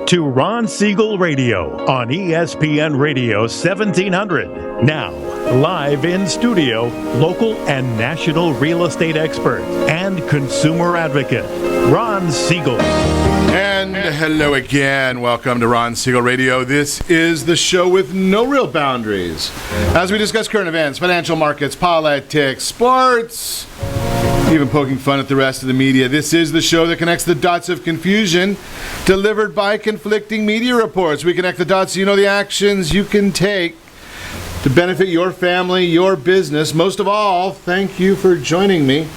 to Ron Siegel Radio on ESPN Radio 1700. Now, live in studio, local and national real estate expert and consumer advocate, Ron Siegel. And hello again. Welcome to Ron Siegel Radio. This is the show with no real boundaries. As we discuss current events, financial markets, politics, sports, even poking fun at the rest of the media. This is the show that connects the dots of confusion delivered by conflicting media reports. We connect the dots so you know the actions you can take to benefit your family, your business. Most of all, thank you for joining me.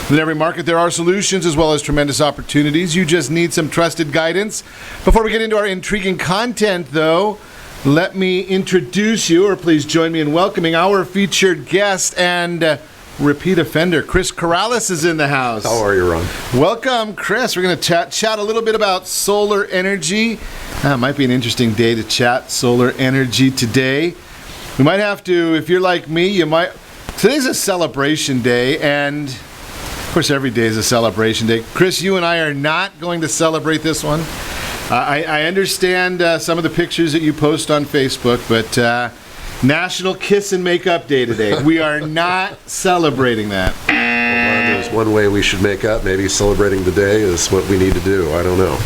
In every market, there are solutions as well as tremendous opportunities. You just need some trusted guidance. Before we get into our intriguing content, though, let me introduce you, or please join me in welcoming our featured guest and repeat offender. Chris Karalis is in the house. How are you, Ron? Welcome, Chris. We're going to chat a little bit about solar energy. Might be an interesting day to chat solar energy today. We might have to, if you're like me, today's a celebration day, and of course every day is a celebration day. Chris, you and I are not going to celebrate this one. I understand some of the pictures that you post on Facebook, but National Kiss and Makeup Day today. We are not celebrating that. Well, there's one way we should make up. Maybe celebrating the day is what we need to do. I don't know.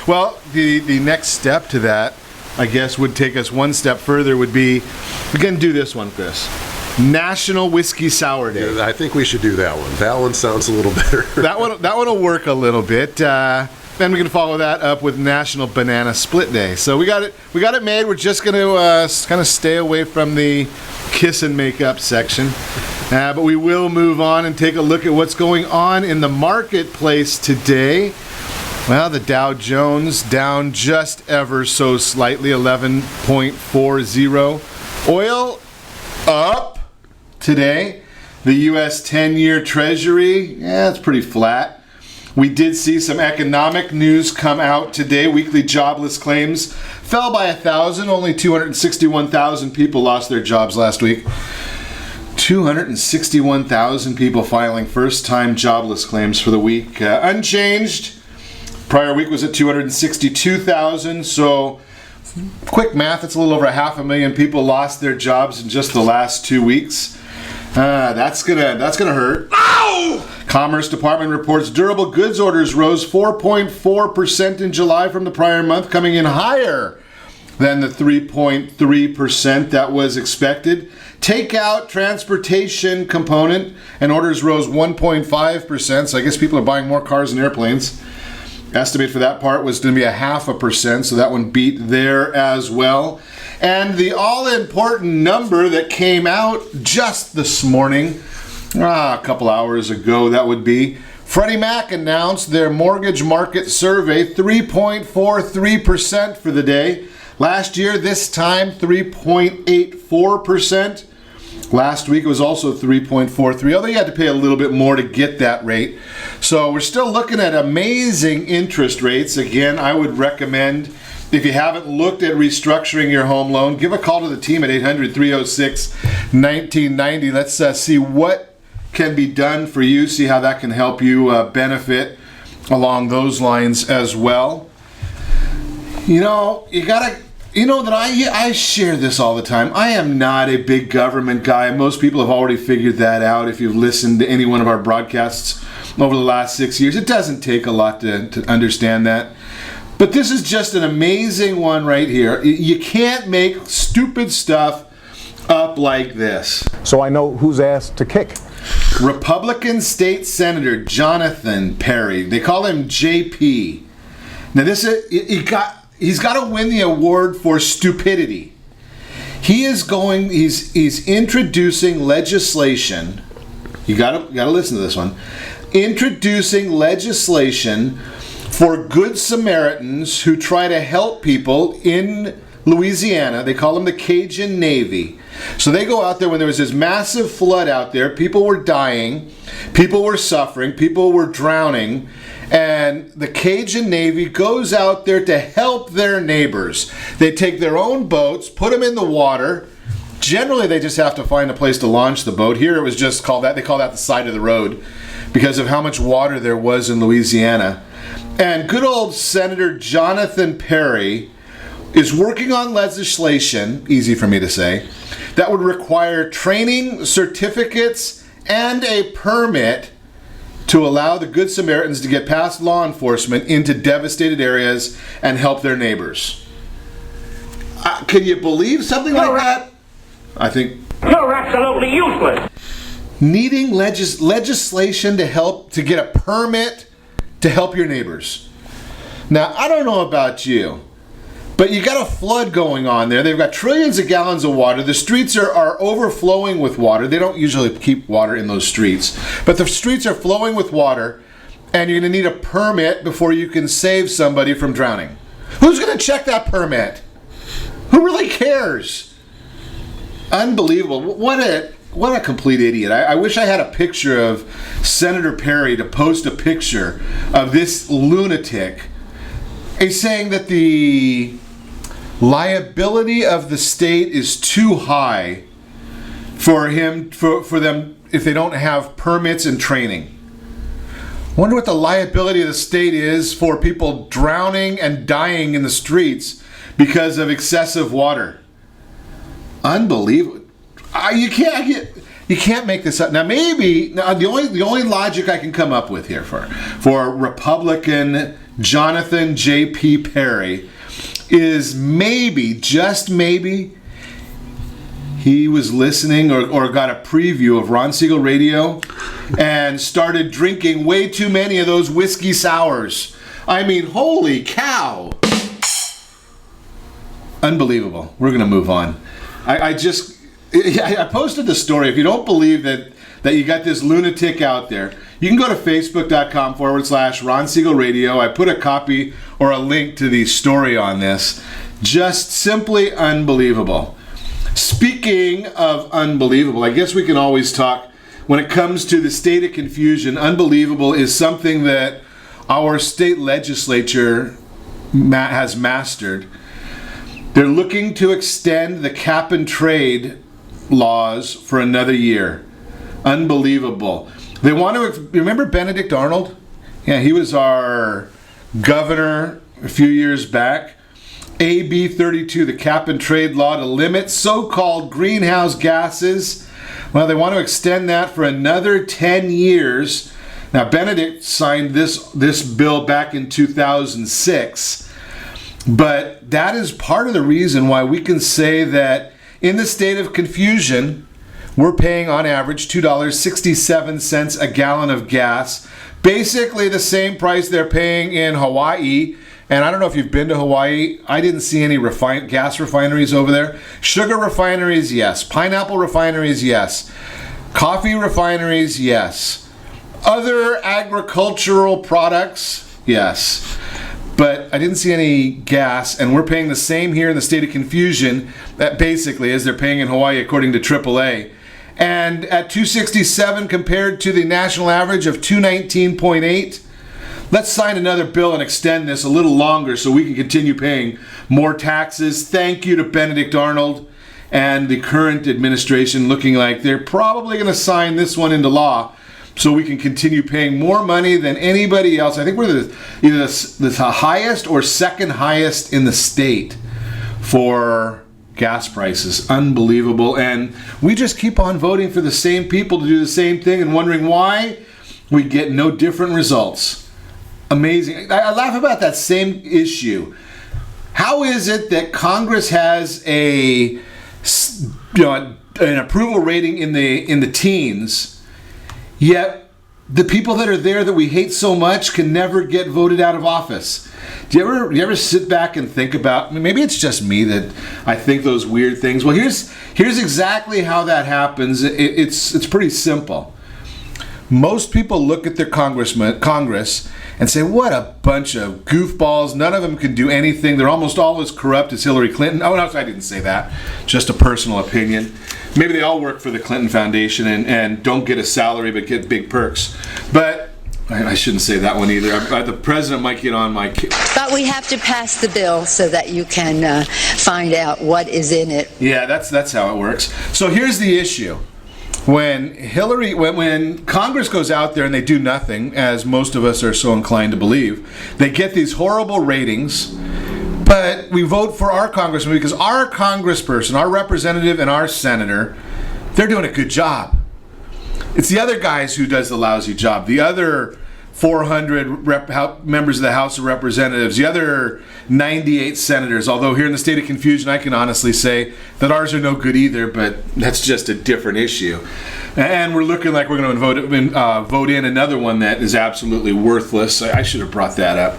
Well, the next step to that, I guess, would take us one step further, would be, we can do this one, Chris. National Whiskey Sour Day. Yeah, I think we should do that one. That one sounds a little better. that one will work a little bit. Then we can follow that up with National Banana Split Day. So we got it made. We're just going to kind of stay away from the kiss and makeup section. But we will move on and take a look at what's going on in the marketplace today. Well, the Dow Jones down just ever so slightly, 11.40. Oil up today. The U.S. 10-year Treasury, it's pretty flat. We did see some economic news come out today. Weekly jobless claims fell by 1,000. Only 261,000 people lost their jobs last week. 261,000 people filing first-time jobless claims for the week. Unchanged. Prior week was at 262,000. So, quick math, it's a little over 500,000 people lost their jobs in just the last 2 weeks. That's gonna hurt. Ow! Commerce Department reports durable goods orders rose 4.4% in July from the prior month, coming in higher than the 3.3% that was expected. Takeout transportation component and orders rose 1.5%, so I guess people are buying more cars and airplanes. Estimate for that part was going to be 0.5%, so that one beat there as well. And the all-important number that came out just this morning, a couple hours ago that would be, Freddie Mac announced their mortgage market survey, 3.43% for the day. Last year, this time, 3.84%. Last week it was also 3.43, although you had to pay a little bit more to get that rate. So we're still looking at amazing interest rates. Again, I would recommend, if you haven't looked at restructuring your home loan, give a call to the team at 800-306-1990. Let's see what can be done for you, see how that can help you benefit along those lines as well. You know, that I share this all the time. I am not a big government guy. Most people have already figured that out if you've listened to any one of our broadcasts over the last 6 years. It doesn't take a lot to understand that. But this is just an amazing one right here. You can't make stupid stuff up like this. So I know whose ass to kick. Republican State Senator Jonathan Perry. They call him JP. Now he's got to win the award for stupidity. He's introducing legislation. You got to listen to this one. Introducing legislation for Good Samaritans who try to help people in Louisiana. They call them the Cajun Navy. So they go out there when there was this massive flood out there. People were dying. People were suffering. People were drowning. And the Cajun Navy goes out there to help their neighbors. They take their own boats, put them in the water. Generally, they just have to find a place to launch the boat. Here it was just called that. They call that the side of the road because of how much water there was in Louisiana. And good old Senator Jonathan Perry is working on legislation, easy for me to say, that would require training, certificates, and a permit to allow the Good Samaritans to get past law enforcement into devastated areas and help their neighbors. Can you believe something like that? I think... You're absolutely useless. Needing legislation to help, to get a permit to help your neighbors. Now, I don't know about you, but you got a flood going on there. They've got trillions of gallons of water. The streets are overflowing with water. They don't usually keep water in those streets, but the streets are flowing with water, and you're going to need a permit before you can save somebody from drowning. Who's going to check that permit? Who really cares? Unbelievable. What a complete idiot. I wish I had a picture of Senator Perry to post a picture of this lunatic. He's saying that the liability of the state is too high for them if they don't have permits and training. Wonder what the liability of the state is for people drowning and dying in the streets because of excessive water. Unbelievable. You can't make this up. Now the only logic I can come up with here for Republican Jonathan J.P. Perry is maybe, just maybe, he was listening or got a preview of Ron Siegel radio and started drinking way too many of those whiskey sours. I mean, holy cow. Unbelievable. We're going to move on. I posted the story. If you don't believe that you got this lunatic out there, you can go to facebook.com/Ron Siegel Radio. I put a copy or a link to the story on this. Just simply unbelievable. Speaking of unbelievable, I guess we can always talk when it comes to the state of confusion. Unbelievable is something that our state legislature has mastered. They're looking to extend the cap and trade laws for another year. Unbelievable. They want to, remember Benedict Arnold? Yeah, he was our governor a few years back. AB 32, the cap and trade law to limit so-called greenhouse gases. Well, they want to extend that for another 10 years. Now, Benedict signed this bill back in 2006. But that is part of the reason why we can say that in the state of confusion, we're paying on average $2.67 a gallon of gas. Basically the same price they're paying in Hawaii. And I don't know if you've been to Hawaii. I didn't see any gas refineries over there. Sugar refineries, yes. Pineapple refineries, yes. Coffee refineries, yes. Other agricultural products, yes. But I didn't see any gas, and we're paying the same here in the state of confusion, that basically as they're paying in Hawaii according to AAA. And at $2.67 compared to the national average of $2.19.8, let's sign another bill and extend this a little longer so we can continue paying more taxes. Thank you to Benedict Arnold and the current administration, looking like they're probably going to sign this one into law so we can continue paying more money than anybody else. I think we're either the highest or second highest in the state for gas prices. Unbelievable. And we just keep on voting for the same people to do the same thing and wondering why we get no different results. Amazing. I laugh about that same issue. How is it that Congress has an approval rating in the teens, yet the people that are there that we hate so much can never get voted out of office? Do you ever sit back and think about, maybe it's just me that I think those weird things. Well, here's exactly how that happens. It's pretty simple. Most people look at their Congress and say, what a bunch of goofballs. None of them can do anything. They're almost all as corrupt as Hillary Clinton. Oh, no, I didn't say that. Just a personal opinion. Maybe they all work for the Clinton Foundation and don't get a salary but get big perks. But I shouldn't say that one either. The president might get on my case. But we have to pass the bill so that you can find out what is in it. Yeah, that's how it works. So here's the issue. when Congress goes out there and they do nothing, as most of us are so inclined to believe, they get these horrible ratings, but we vote for our congressman because our congressperson, our representative, and our senator, they're doing a good job. It's the other guys who does the lousy job. The other 400 members of the House of Representatives, the other 98 senators, although here in the state of confusion, I can honestly say that ours are no good either, but that's just a different issue. And we're looking like we're going to vote in another one that is absolutely worthless. I should have brought that up.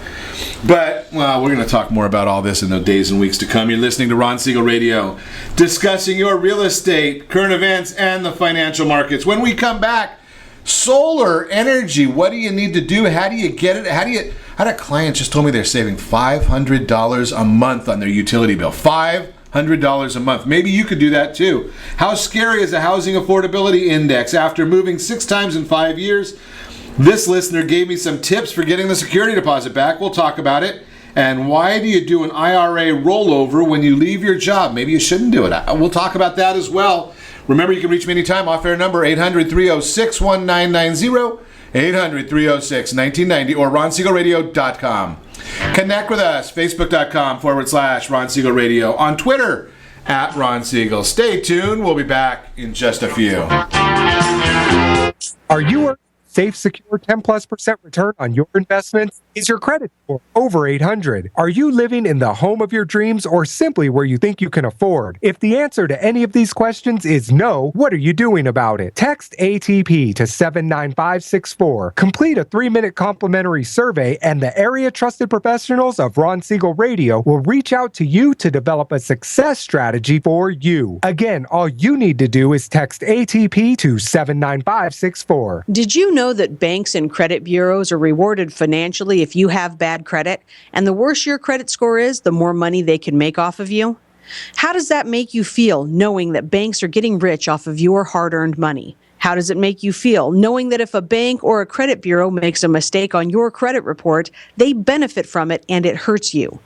But, well, we're going to talk more about all this in the days and weeks to come. You're listening to Ron Siegel Radio, discussing your real estate, current events, and the financial markets. When we come back, solar energy, what do you need to do? How do you get it? I had a client just told me they're saving $500 a month on their utility bill. $500 a month. Maybe you could do that too. How scary is the Housing Affordability Index? After moving 6 times in 5 years, this listener gave me some tips for getting the security deposit back. We'll talk about it. And why do you do an IRA rollover when you leave your job? Maybe you shouldn't do it. We'll talk about that as well. Remember, you can reach me anytime. Off-air number 800-306-1990, 800-306-1990, or ronsiegelradio.com. Connect with us, facebook.com/Ron Siegel Radio. On Twitter, @Ron Siegel. Stay tuned. We'll be back in just a few. Are you earning safe, secure 10+% return on your investments? Is your credit score over 800? Are you living in the home of your dreams or simply where you think you can afford? If the answer to any of these questions is no, what are you doing about it? Text ATP to 79564. Complete a 3-minute complimentary survey and the area trusted professionals of Ron Siegel Radio will reach out to you to develop a success strategy for you. Again, all you need to do is text ATP to 79564. Did you know that banks and credit bureaus are rewarded financially if you have bad credit? And the worse your credit score is, the more money they can make off of you? How does that make you feel, knowing that banks are getting rich off of your hard-earned money? How does it make you feel, knowing that if a bank or a credit bureau makes a mistake on your credit report, they benefit from it and it hurts you?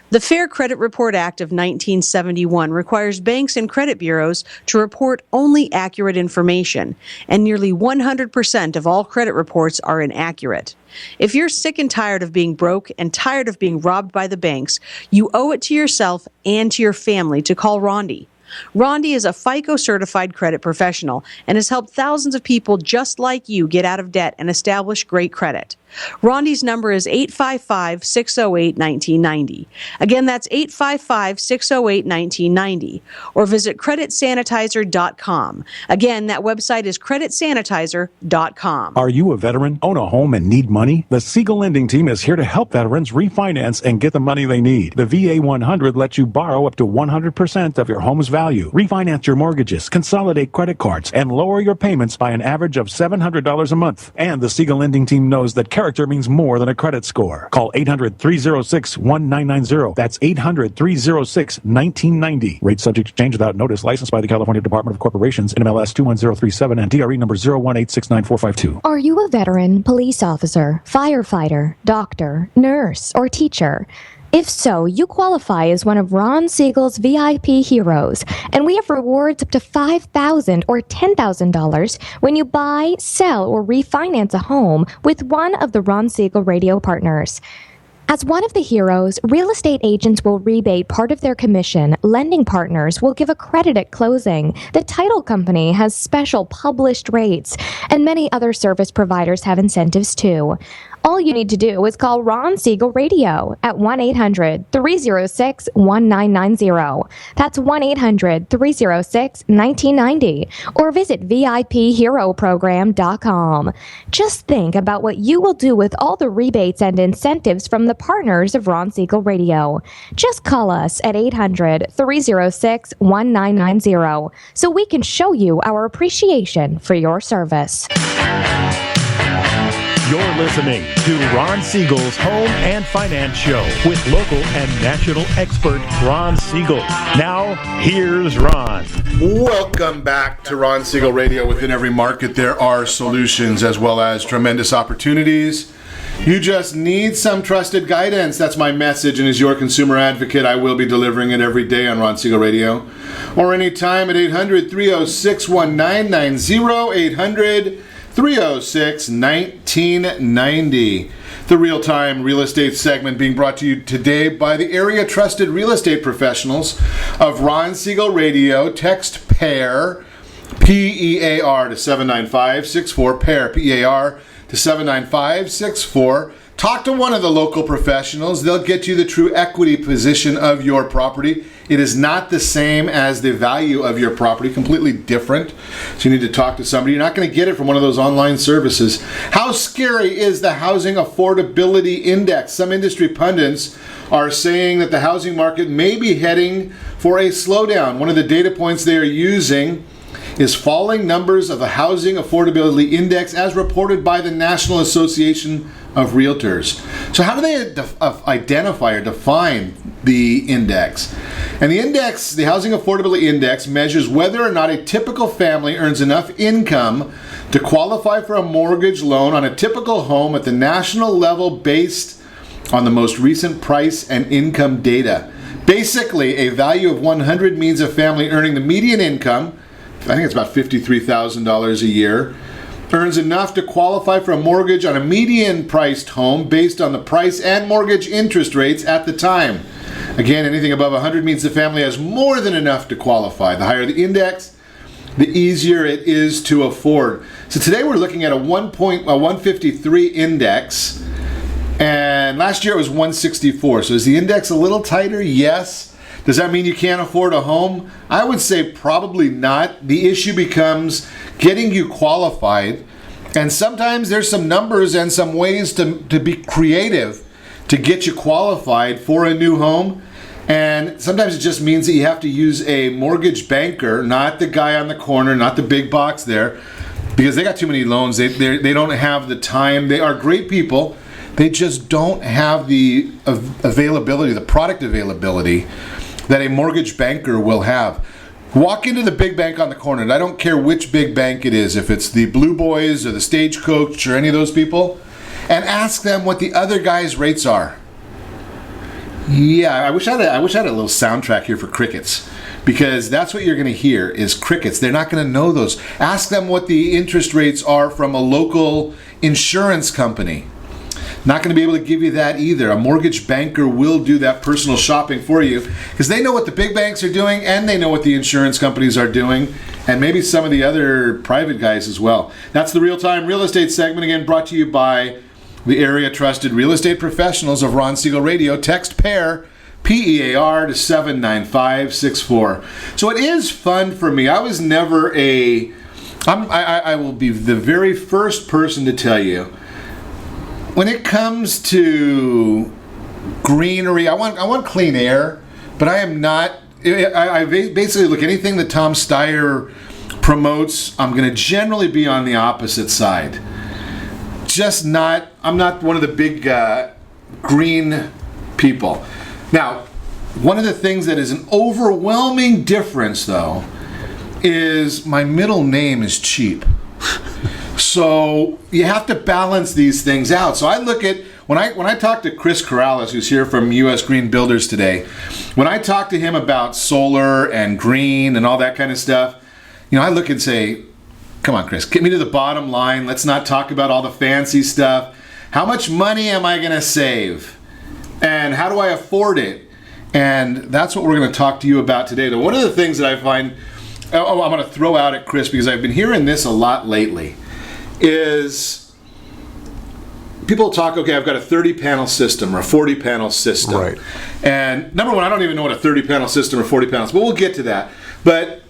The Fair Credit Report Act of 1971 requires banks and credit bureaus to report only accurate information, and nearly 100% of all credit reports are inaccurate. If you're sick and tired of being broke and tired of being robbed by the banks, you owe it to yourself and to your family to call Rondi. Rondi is a FICO-certified credit professional and has helped thousands of people just like you get out of debt and establish great credit. Rondi's number is 855-608-1990. Again, that's 855-608-1990. Or visit creditsanitizer.com. Again, that website is creditsanitizer.com. Are you a veteran, own a home, and need money? The Siegel Lending Team is here to help veterans refinance and get the money they need. The VA 100 lets you borrow up to 100% of your home's value, refinance your mortgages, consolidate credit cards, and lower your payments by an average of $700 a month. And the Siegel Lending Team knows that character means more than a credit score. Call 800-306-1990. That's 800-306-1990. Rate subject to change without notice. Licensed by the California Department of Corporations, NMLS 21037, and DRE number 018694452. Are you a veteran, police officer, firefighter, doctor, nurse, or teacher? If so, you qualify as one of Ron Siegel's VIP heroes, and we have rewards up to $5,000 or $10,000 when you buy, sell, or refinance a home with one of the Ron Siegel Radio partners. As one of the heroes, real estate agents will rebate part of their commission, lending partners will give a credit at closing, the title company has special published rates, and many other service providers have incentives too. All you need to do is call Ron Siegel Radio at 1-800-306-1990. That's 1-800-306-1990. Or visit VIPHeroProgram.com. Just think about what you will do with all the rebates and incentives from the partners of Ron Siegel Radio. Just call us at 800-306-1990 so we can show you our appreciation for your service. You're listening to Ron Siegel's Home and Finance Show with local and national expert Ron Siegel. Now, here's Ron. Welcome back to Ron Siegel Radio. Within every market, there are solutions as well as tremendous opportunities. You just need some trusted guidance. That's my message, and as your consumer advocate, I will be delivering it every day on Ron Siegel Radio, or anytime at 800-306-1990, 800-306-1990. The real-time real estate segment being brought to you today by the area trusted real estate professionals of Ron Siegel Radio. Text PAIR, P-E-A-R, to 79564, PAIR, P-E-A-R, to 79564. Talk to one of the local professionals. They'll get you the true equity position of your property. It is not the same as the value of your property, completely different. So you need to talk to somebody. You're not going to get it from one of those online services. How scary is the Housing Affordability Index? Some industry pundits are saying that the housing market may be heading for a slowdown. One of the data points they are using is falling numbers of the Housing Affordability Index as reported by the National Association of Realtors. So how do they identify or define the index? And the index, the Housing Affordability Index, measures whether or not a typical family earns enough income to qualify for a mortgage loan on a typical home at the national level based on the most recent price and income data. Basically, a value of 100 means a family earning the median income, I think it's about $53,000 a year, earns enough to qualify for a mortgage on a median priced home based on the price and mortgage interest rates at the time. Again, anything above 100 means the family has more than enough to qualify. The higher the index, the easier it is to afford. So today we're looking at a 153 index, and last year it was 164. So is the index a little tighter? Yes. Does that mean you can't afford a home? I would say probably not. The issue becomes getting you qualified, and sometimes there's some numbers and some ways to be creative to get you qualified for a new home. And sometimes it just means that you have to use a mortgage banker, not the guy on the corner, not the big box there, because they got too many loans. They don't have the time. They are great people. They just don't have the availability, the product availability that a mortgage banker will have. Walk into the big bank on the corner, and I don't care which big bank it is, if it's the Blue Boys or the Stagecoach or any of those people, and ask them what the other guys' rates are. Yeah, I wish I had a little soundtrack here for crickets, because that's what you're going to hear is crickets. They're not going to know those. Ask them what the interest rates are from a local insurance company. Not going to be able to give you that either. A mortgage banker will do that personal shopping for you because they know what the big banks are doing and they know what the insurance companies are doing, and maybe some of the other private guys as well. That's the real-time real estate segment, again brought to you by the area trusted real estate professionals of Ron Siegel Radio. Text PAIR, P-E-A-R, to 79564. So it is fun for me. I was never I will be the very first person to tell you, when it comes to greenery, I want clean air, but I am not. I basically look, anything that Tom Steyer promotes, I'm going to generally be on the opposite side. I'm not one of the big green people. Now, one of the things that is an overwhelming difference, though, is my middle name is cheap. So you have to balance these things out. So I look at, when I talk to Chris Karalis, who's here from U.S. Green Builders today, when I talk to him about solar and green and all that kind of stuff, I look and say, come on, Chris, get me to the bottom line. Let's not talk about all the fancy stuff. How much money am I going to save? And how do I afford it? And that's what we're going to talk to you about today. Now, one of the things that I find, I'm going to throw out at Chris, because I've been hearing this a lot lately, is people talk, okay, I've got a 30-panel system or a 40-panel system. Right. And number one, I don't even know what a 30-panel system or 40 panels, but we'll get to that. But,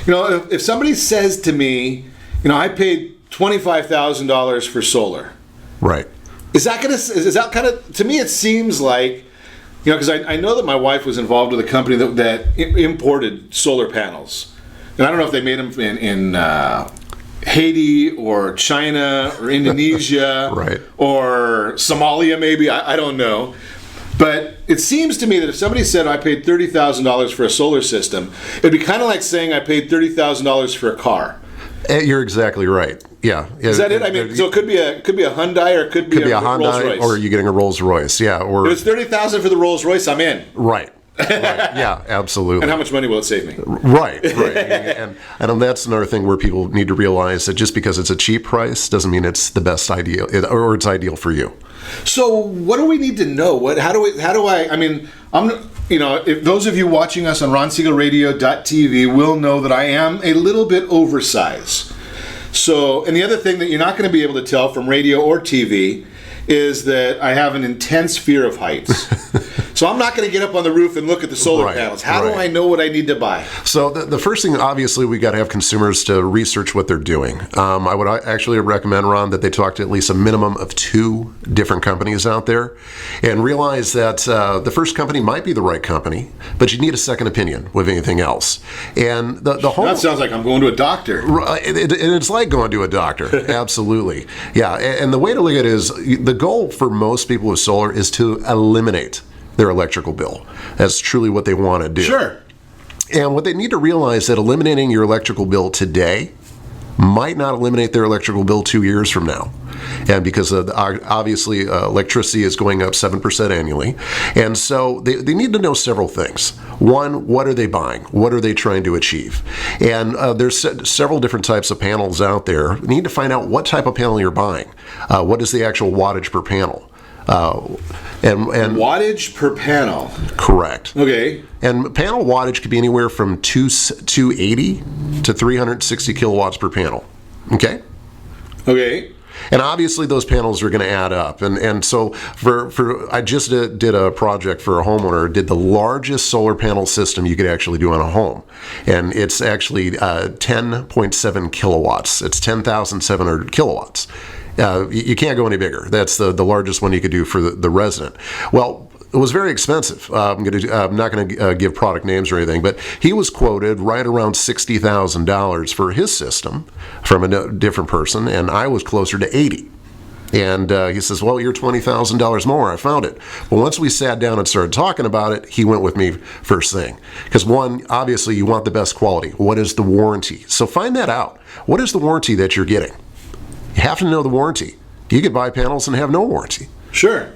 if somebody says to me, I paid $25,000 for solar. Right. Is that kind of, to me it seems like, because I know that my wife was involved with a company that imported solar panels. And I don't know if they made them in Haiti or China or Indonesia right. or Somalia maybe, I don't know. But it seems to me that if somebody said I paid $30,000 for a solar system, it'd be kind of like saying I paid $30,000 for a car. You're exactly right. Yeah. Is that it? I mean, so it could be a Hyundai, or it could be a Hyundai, Rolls Royce. or you're getting a Rolls Royce. Yeah. Or if it's $30,000 for the Rolls Royce, I'm in. Right. Yeah, absolutely. And how much money will it save me? Right. and that's another thing where people need to realize that just because it's a cheap price doesn't mean it's the best ideal, or it's ideal for you. So what do we need to know? How do I mean, if those of you watching us on RonSiegelRadio.tv will know that I am a little bit oversized. So, and the other thing that you're not going to be able to tell from radio or TV is that I have an intense fear of heights. So I'm not going to get up on the roof and look at the solar panels. How do I know what I need to buy? So the first thing, obviously, we got to have consumers to research what they're doing. I would actually recommend, Ron, that they talk to at least a minimum of 2 different companies out there, and realize that the first company might be the right company, but you need a second opinion with anything else. And the whole that sounds like I'm going to a doctor. It's like going to a doctor. Absolutely, yeah. And the way to look at it is the goal for most people with solar is to eliminate their electrical bill. That's truly what they want to do. Sure. And what they need to realize that eliminating your electrical bill today might not eliminate their electrical bill 2 years from now. And because obviously electricity is going up 7% annually. And so they need to know several things. One, what are they buying? What are they trying to achieve? And there's several different types of panels out there. You need to find out what type of panel you're buying. What is the actual wattage per panel? And wattage per panel. Correct. Okay. And panel wattage could be anywhere from 280 to 360 kilowatts per panel. Okay. Okay. And obviously those panels are going to add up. And so for I just did a project for a homeowner, did the largest solar panel system you could actually do on a home. And it's actually 10.7 kilowatts. It's 10,700 kilowatts. You can't go any bigger. That's the largest one you could do for the resident. Well, it was very expensive. I'm not going to give product names or anything, but he was quoted right around $60,000 for his system from a different person, and I was closer to $80,000. And he says, well, you're $20,000 more. I found it. Well, once we sat down and started talking about it, he went with me first thing. Because one, obviously, you want the best quality. What is the warranty? So find that out. What is the warranty that you're getting? You have to know the warranty. You could buy panels and have no warranty. Sure.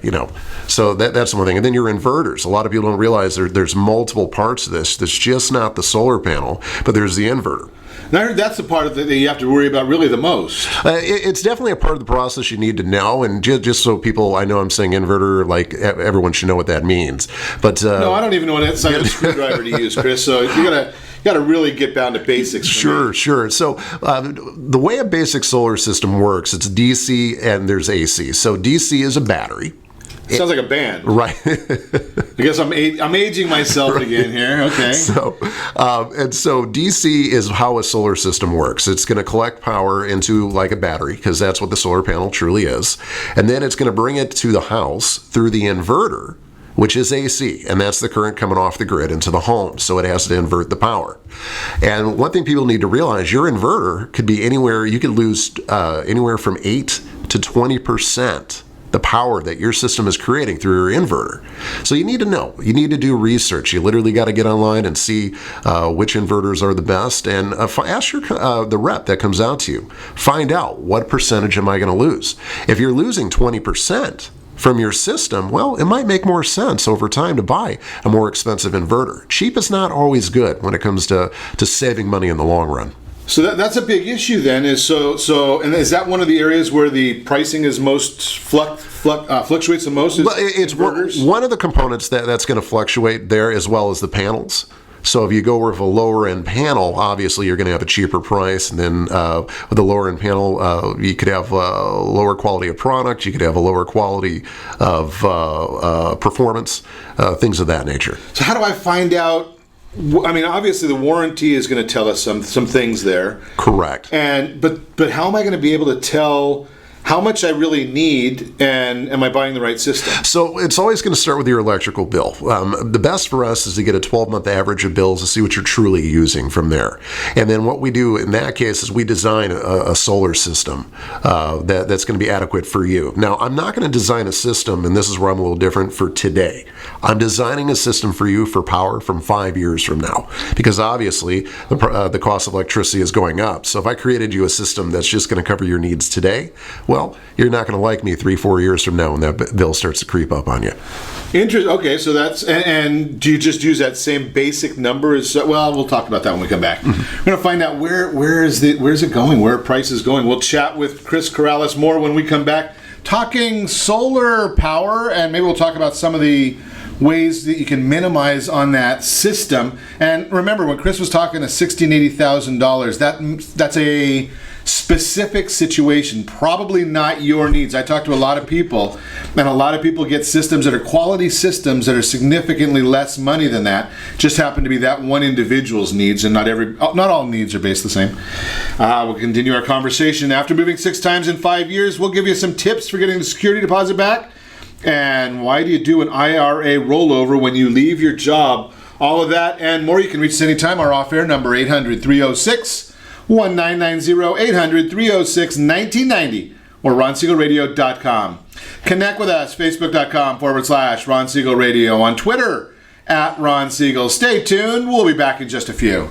So that's one thing. And then your inverters. A lot of people don't realize there's multiple parts of this. There's just not the solar panel, but there's the inverter. And I heard that's the part of it that you have to worry about really the most. It's definitely a part of the process you need to know. And just so people, I know I'm saying inverter, like everyone should know what that means. But no, I don't even know what side of a screwdriver to use, Chris. So you got to really get down to basics. Sure. So the way a basic solar system works, it's DC and there's AC. So DC is a battery. Sounds like a band. Right. I guess I'm aging myself again here. Okay. So DC is how a solar system works. It's going to collect power into like a battery, because that's what the solar panel truly is. And then it's going to bring it to the house through the inverter, which is AC, and that's the current coming off the grid into the home, so it has to invert the power. And one thing people need to realize, your inverter could be anywhere, you could lose anywhere from 8 to 20% the power that your system is creating through your inverter. So you need to know. You need to do research. You literally got to get online and see which inverters are the best, and ask the rep that comes out to you. Find out, what percentage am I going to lose? If you're losing 20% from your system, well, it might make more sense over time to buy a more expensive inverter. Cheap is not always good when it comes to saving money in the long run. So that's a big issue then. And is that one of the areas where the pricing is most fluctuates the most? Well, it's one of the components that's going to fluctuate there, as well as the panels. So if you go with a lower end panel, obviously you're going to have a cheaper price. And then with the lower end panel, you could have a lower quality of product. You could have a lower quality of performance, things of that nature. So how do I find out? I mean, obviously the warranty is going to tell us some things there. Correct. But how am I going to be able to tell how much I really need, and am I buying the right system? So it's always going to start with your electrical bill. The best for us is to get a 12-month average of bills to see what you're truly using from there. And then what we do in that case is we design a solar system that's going to be adequate for you. Now, I'm not going to design a system, and this is where I'm a little different, for today. I'm designing a system for you for power from 5 years from now, because obviously the cost of electricity is going up. So if I created you a system that's just going to cover your needs today, well, you're not going to like me 3-4 years from now when that bill starts to creep up on you. Okay, so that's, and do you just use that same basic number as, well, we'll talk about that when we come back. We're going to find out where's it going, where price is going. We'll chat with Chris Karalis more when we come back, talking solar power, and maybe we'll talk about some of the ways that you can minimize on that system. And remember, when Chris was talking to $60,000 and $80,000, that's a specific situation, probably not your needs. I talk to a lot of people, and a lot of people get systems that are quality systems that are significantly less money than that. Just happen to be that one individual's needs, and not all needs are based the same. We'll continue our conversation after moving 6 times in 5 years. We'll give you some tips for getting the security deposit back, and why do you do an IRA rollover when you leave your job? All of that and more. You can reach us anytime. Our off-air number 800-306-1990, 800-306-1990, or RonSiegelRadio.com. Connect with us, Facebook.com/Ron Siegel Radio, on Twitter @Ron Siegel. Stay tuned. We'll be back in just a few.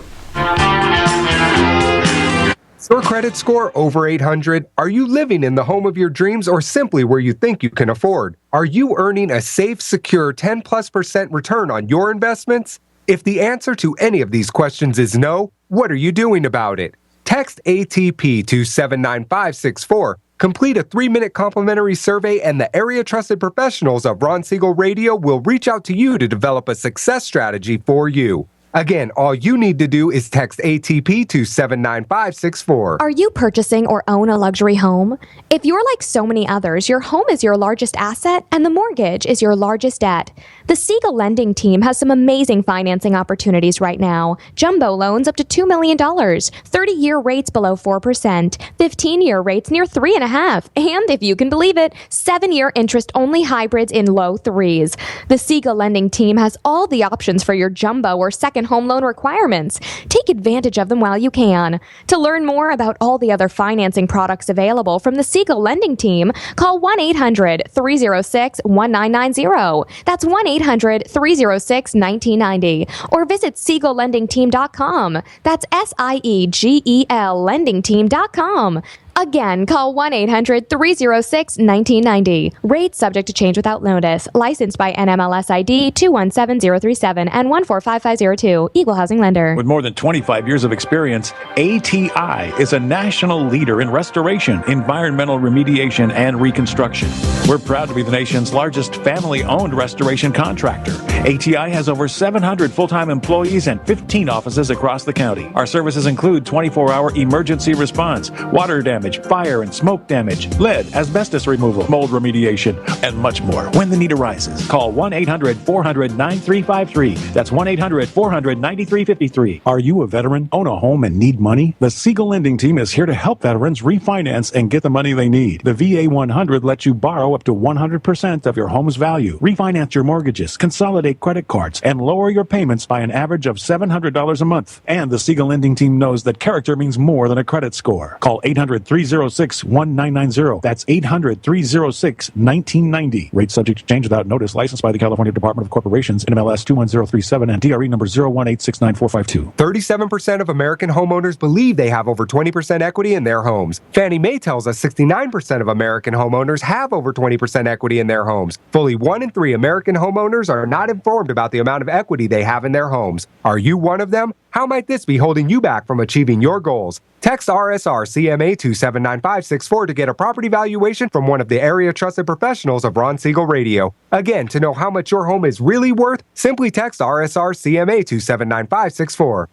Your credit score over 800? Are you living in the home of your dreams or simply where you think you can afford? Are you earning a safe, secure 10+% return on your investments? If the answer to any of these questions is no, what are you doing about it? Text ATP to 79564. Complete a 3-minute complimentary survey, and the area trusted professionals of Ron Siegel Radio will reach out to you to develop a success strategy for you. Again, all you need to do is text ATP to 79564. Are you purchasing or own a luxury home? If you're like so many others, your home is your largest asset and the mortgage is your largest debt. The Siegel lending team has some amazing financing opportunities right now. Jumbo loans up to $2 million, 30-year rates below 4%, 15-year rates near 3.5%, and if you can believe it, 7-year interest-only hybrids in low 3s. The Siegel lending team has all the options for your jumbo or second home loan requirements. Take advantage of them while you can. To learn more about all the other financing products available from the Siegel lending team, call 1-800-306-1990. That's 1-800-306-1990. Or visit SiegelLendingTeam.com. That's SIEGEL LendingTeam.com. Again, call 1-800-306-1990. Rates subject to change without notice. Licensed by NMLS ID 217037 and 145502. Equal housing lender. With more than 25 years of experience, ATI is a national leader in restoration, environmental remediation, and reconstruction. We're proud to be the nation's largest family-owned restoration contractor. ATI has over 700 full-time employees and 15 offices across the county. Our services include 24-hour emergency response, water damage, fire and smoke damage, lead, asbestos removal, mold remediation, and much more. When the need arises, call 1-800-400-9353. That's 1-800-400-9353. Are you a veteran, own a home, and need money? The Siegel lending team is here to help veterans refinance and get the money they need. The VA 100 lets you borrow up to 100% of your home's value, refinance your mortgages, consolidate credit cards, and lower your payments by an average of $700 a month. And the Siegel lending team knows that character means more than a credit score. Call 800-306-1990. That's 800-306-1990. Rates subject to change without notice. Licensed by the California Department of Corporations, NMLS 21037, and DRE number 018694452. 37% of American homeowners believe they have over 20% equity in their homes. Fannie Mae tells us 69% of American homeowners have over 20% equity in their homes. Fully 1 in 3 American homeowners are not informed about the amount of equity they have in their homes. Are you one of them? How might this be holding you back from achieving your goals? Text RSR CMA to 79564 to get a property valuation from one of the area trusted professionals of Ron Siegel Radio. Again, to know how much your home is really worth, simply text RSR CMA to 79564.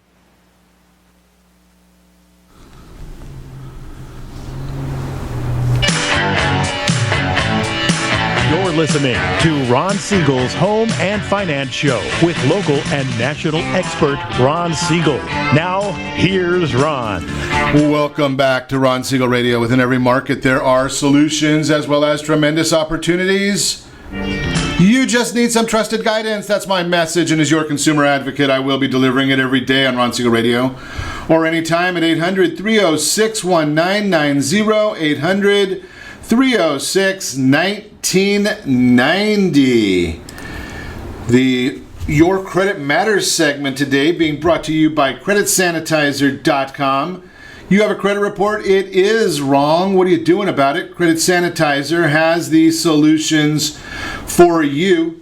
You're listening to Ron Siegel's Home and Finance Show with local and national expert Ron Siegel. Now, here's Ron. Welcome back to Ron Siegel Radio. Within every market, there are solutions as well as tremendous opportunities. You just need some trusted guidance. That's my message, and as your consumer advocate, I will be delivering it every day on Ron Siegel Radio or anytime at 800-306-1990, 800-306-1990. The Your Credit Matters segment today being brought to you by CreditSanitizer.com. You have a credit report, it is wrong. What are you doing about it? Credit Sanitizer has the solutions for you.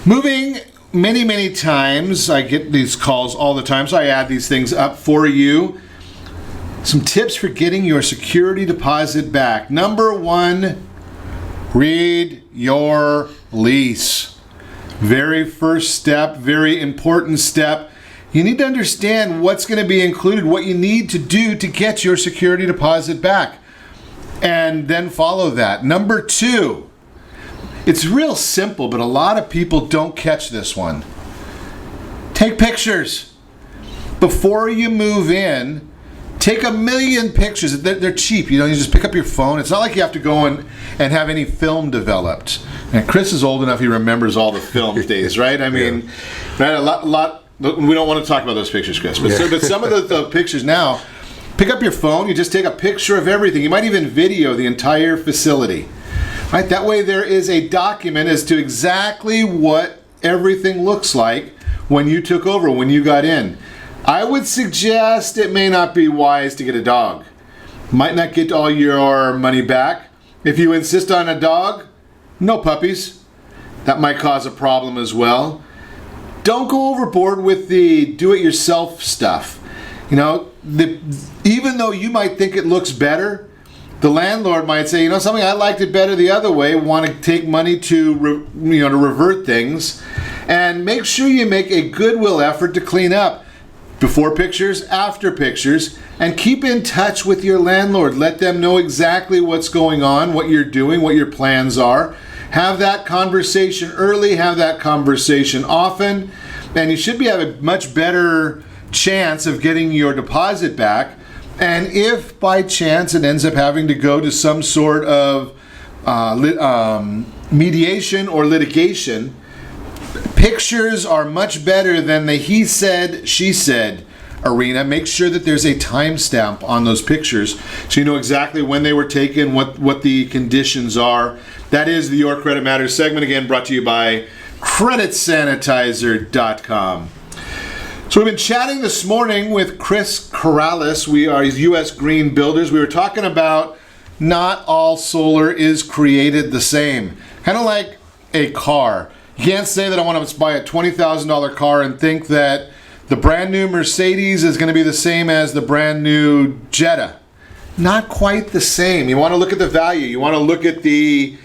Moving many times, I get these calls all the time, so I add these things up for you. Some tips for getting your security deposit back. Number one, read your lease. Very first step, very important step. You need to understand what's going to be included, what you need to do to get your security deposit back, and then follow that. Number two, it's real simple, but a lot of people don't catch this one. Take pictures. Before you move in, take 1 million pictures. They're cheap. You just pick up your phone. It's not like you have to go and have any film developed. And Chris is old enough, he remembers all the film days, right? I mean, right, a lot. We don't want to talk about those pictures, Chris. But some of the pictures now, pick up your phone. You just take a picture of everything. You might even video the entire facility. Right? That way there is a document as to exactly what everything looks like when you took over, when you got in. I would suggest it may not be wise to get a dog. Might not get all your money back. If you insist on a dog, no puppies. That might cause a problem as well. Don't go overboard with the do-it-yourself stuff. Even though you might think it looks better, the landlord might say, something, I liked it better the other way, want to take money to revert things. And make sure you make a goodwill effort to clean up. Before pictures, after pictures, and keep in touch with your landlord. Let them know exactly what's going on, what you're doing, what your plans are. Have that conversation early, have that conversation often, and you should have a much better chance of getting your deposit back. And if by chance it ends up having to go to some sort of mediation or litigation, pictures are much better than the he said, she said arena. Make sure that there's a timestamp on those pictures so you know exactly when they were taken, what the conditions are. That is the Your Credit Matters segment, again brought to you by CreditSanitizer.com. So we've been chatting this morning with Chris Karalis. We are U.S. Green Builders. We were talking about not all solar is created the same. Kind of like a car. You can't say that I want to buy a $20,000 car and think that the brand new Mercedes is going to be the same as the brand new Jetta. Not quite the same. You want to look at the value. You want to look at the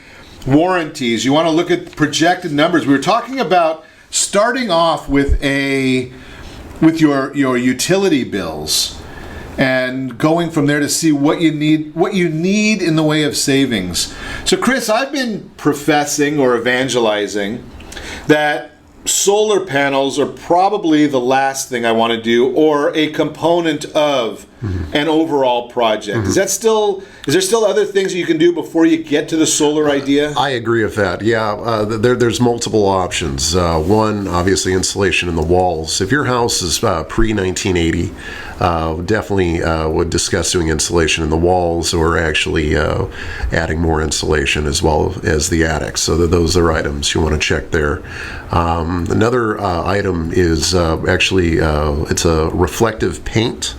warranties. You want to look at projected numbers. We were talking about starting off with your utility bills and going from there to see what you need in the way of savings. So Chris, I've been professing or evangelizing that solar panels are probably the last thing I want to do, or a component of an overall project. Is there still other things that you can do before you get to the solar idea? I agree with that. Yeah, there's multiple options. One, obviously, insulation in the walls. If your house is pre-1980, definitely would discuss doing insulation in the walls, or actually adding more insulation as well as the attic. So those are items you want to check there. Another item is actually it's a reflective paint.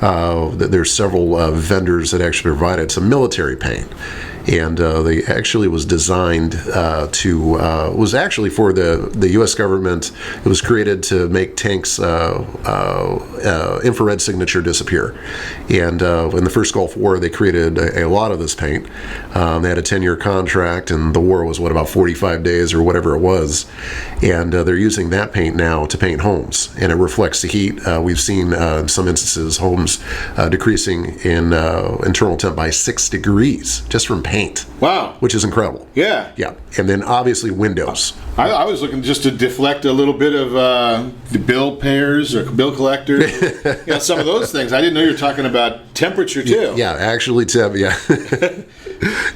There's several vendors that actually provide it. It's a military paint. And they actually was designed was actually for the U.S. government. It was created to make tanks' infrared signature disappear. And in the first Gulf War, they created a lot of this paint. They had a 10-year contract, and the war was, about 45 days or whatever it was. And they're using that paint now to paint homes, and it reflects the heat. We've seen in some instances homes decreasing in internal temp by 6 degrees just from paint. paint. Wow. Which is incredible. Yeah. Yeah. And then obviously windows. I was looking just to deflect a little bit of the bill payers or bill collectors. Some of those things. I didn't know you were talking about temperature too. Yeah, actually, Tim, yeah.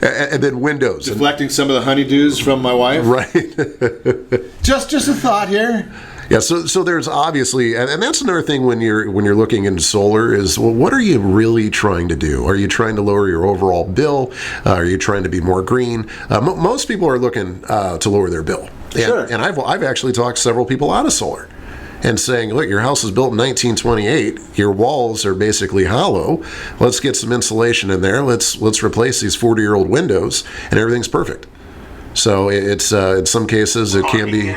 And then windows. Deflecting some of the honeydews from my wife. Right. Just a thought here. Yeah, so there's obviously, and that's another thing when you're looking into solar is, well, what are you really trying to do? Are you trying to lower your overall bill? Are you trying to be more green? Most people are looking to lower their bill. Sure. And I've actually talked several people out of solar and saying, look, your house was built in 1928. Your walls are basically hollow. Let's get some insulation in there. Let's replace these 40-year-old windows, and everything's perfect. So it's in some cases it can be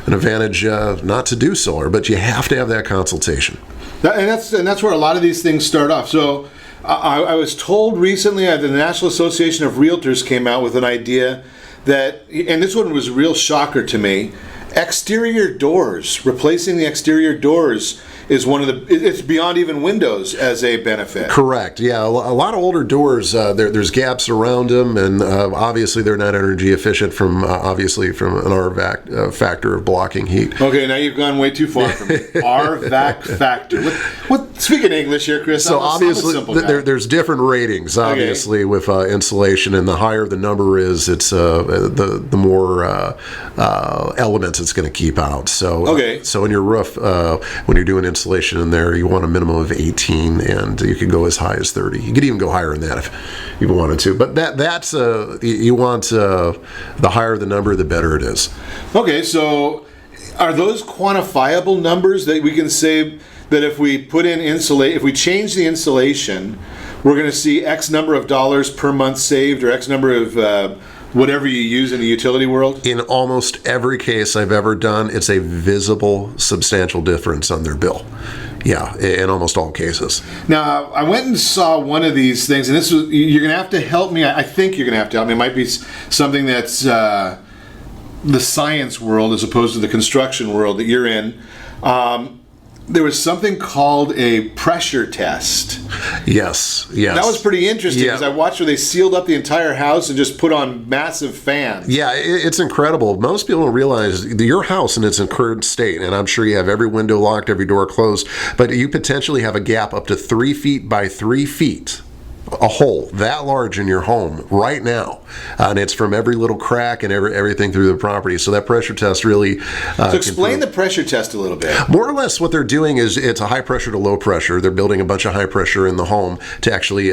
an advantage not to do solar, but you have to have that consultation. And that's where a lot of these things start off. So I was told recently that the National Association of Realtors came out with an idea that, and this one was a real shocker to me, exterior doors, replacing the exterior doors is it's beyond even windows as a benefit. Correct. Yeah, a lot of older doors, there's gaps around them, and obviously they're not energy efficient from an RVAC factor of blocking heat. Okay, now you've gone way too far from me. RVAC factor. What? Speaking English here, Chris. So obviously there's different ratings, obviously, with insulation, and the higher the number is, it's the more elements it's going to keep out. So so in your roof, when you're doing insulation in there, you want a minimum of 18, and you can go as high as 30. You could even go higher than that if you wanted to. But that's you want the higher the number, the better it is. Okay, so are those quantifiable numbers that we can say that if we put in if we change the insulation, we're going to see X number of dollars per month saved, or X number of whatever you use in the utility world? In almost every case I've ever done, it's a visible, substantial difference on their bill. Yeah, in almost all cases. Now, I went and saw one of these things, and you're going to have to help me. I think you're going to have to help me. It might be something that's the science world as opposed to the construction world that you're in. There was something called a pressure test. Yes. That was pretty interesting because I watched where they sealed up the entire house and just put on massive fans. Yeah, it's incredible. Most people don't realize your house in its current state, and I'm sure you have every window locked, every door closed, but you potentially have a gap up to 3 feet by 3 feet. A hole that large in your home right now, and it's from every little crack and everything through the property. So that pressure test really. So explain the pressure test a little bit. More or less, what they're doing is it's a high pressure to low pressure. They're building a bunch of high pressure in the home to actually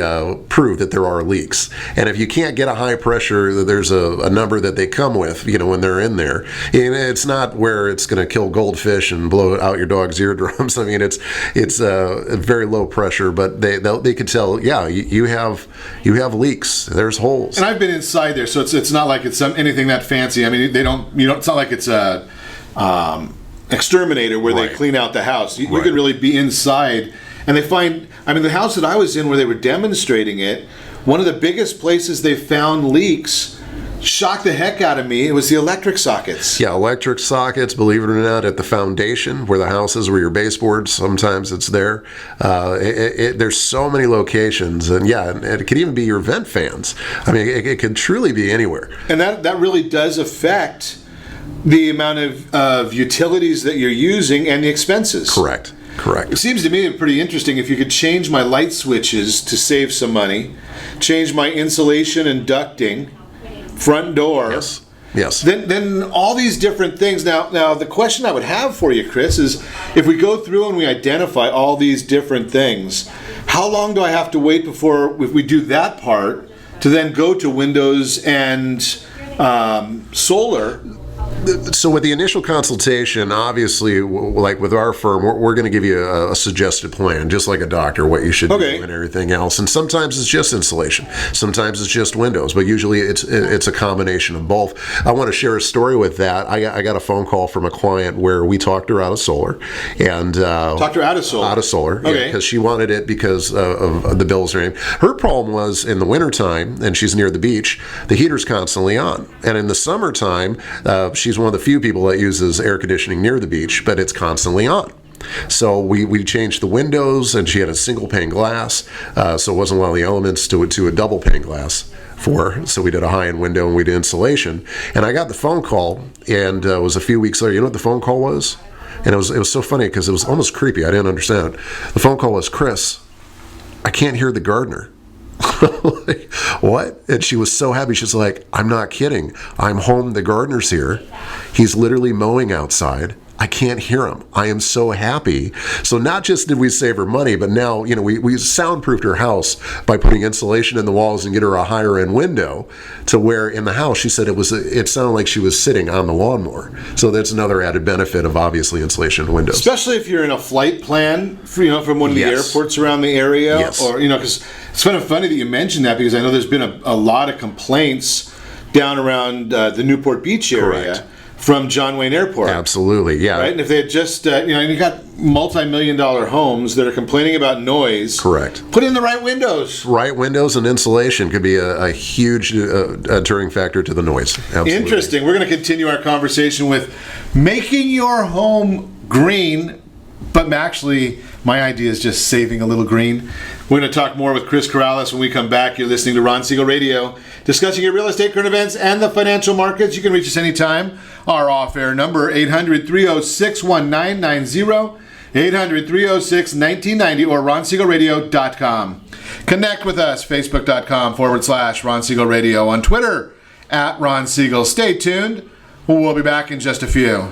prove that there are leaks. And if you can't get a high pressure, there's a number that they come with. When they're in there, and it's not where it's going to kill goldfish and blow out your dog's eardrums. I mean, it's a very low pressure, but they could tell. Yeah, you have leaks. There's holes. And I've been inside there, so it's not like it's anything that fancy. I mean, it's not like it's a exterminator where they clean out the house. You could really be inside, and they find. I mean, the house that I was in where they were demonstrating it, one of the biggest places they found leaks. Shocked the heck out of me. It was the electric sockets. Yeah, electric sockets, believe it or not, at the foundation where the house is, where your baseboards, sometimes it's there. There's so many locations, and it could even be your vent fans. I mean, it could truly be anywhere. And that really does affect the amount of utilities that you're using and the expenses. Correct. It seems to me pretty interesting if you could change my light switches to save some money, change my insulation and ducting, front door. Yes. Then all these different things. Now the question I would have for you, Chris, is if we go through and we identify all these different things, how long do I have to wait before, if we do that part, to then go to windows and solar? So with the initial consultation, obviously, like with our firm, we're going to give you a suggested plan, just like a doctor, what you should do and everything else. And sometimes it's just insulation, sometimes it's just windows, but usually it's a combination of both. I want to share a story with that. I got a phone call from a client where we talked her out of solar, and talked her out of solar. Out of solar, because she wanted it because of the bills. Her problem was in the wintertime, and she's near the beach, the heater's constantly on, and in the summertime, she's one of the few people that uses air conditioning near the beach, but it's constantly on. So we changed the windows, and she had a single pane glass, so it wasn't one of the elements to a double pane glass for her. So we did a high-end window and we did insulation. And I got the phone call, and it was a few weeks later. You know what the phone call was? And it was so funny because it was almost creepy. I didn't understand. The phone call was, Chris, I can't hear the gardener. Like, what? And she was so happy. She's like, I'm not kidding. I'm home. The gardener's here. He's literally mowing outside. I can't hear him. I am so happy. So not just did we save her money, but now, we soundproofed her house by putting insulation in the walls and get her a higher end window to where in the house, she said it sounded like she was sitting on the lawnmower. So that's another added benefit of obviously insulation in windows. Especially if you're in a flight plan, from one of the airports around the area. Yes. Or, because it's kind of funny that you mentioned that, because I know there's been a lot of complaints down around the Newport Beach area. Correct. From John Wayne Airport. Absolutely, yeah. Right? And if they had just, you got multi-million-dollar homes that are complaining about noise. Correct. Put in the right windows. Right windows and insulation could be a huge deterring factor to the noise. Absolutely. Interesting. We're going to continue our conversation with making your home green, but actually, my idea is just saving a little green. We're going to talk more with Chris Karalis when we come back. You're listening to Ron Siegel Radio, discussing your real estate, current events, and the financial markets. You can reach us anytime. Our off-air number, 800-306-1990, 800-306-1990, or ronsiegelradio.com. Connect with us, facebook.com/Ron Siegel Radio, on Twitter, @Ron Siegel. Stay tuned. We'll be back in just a few.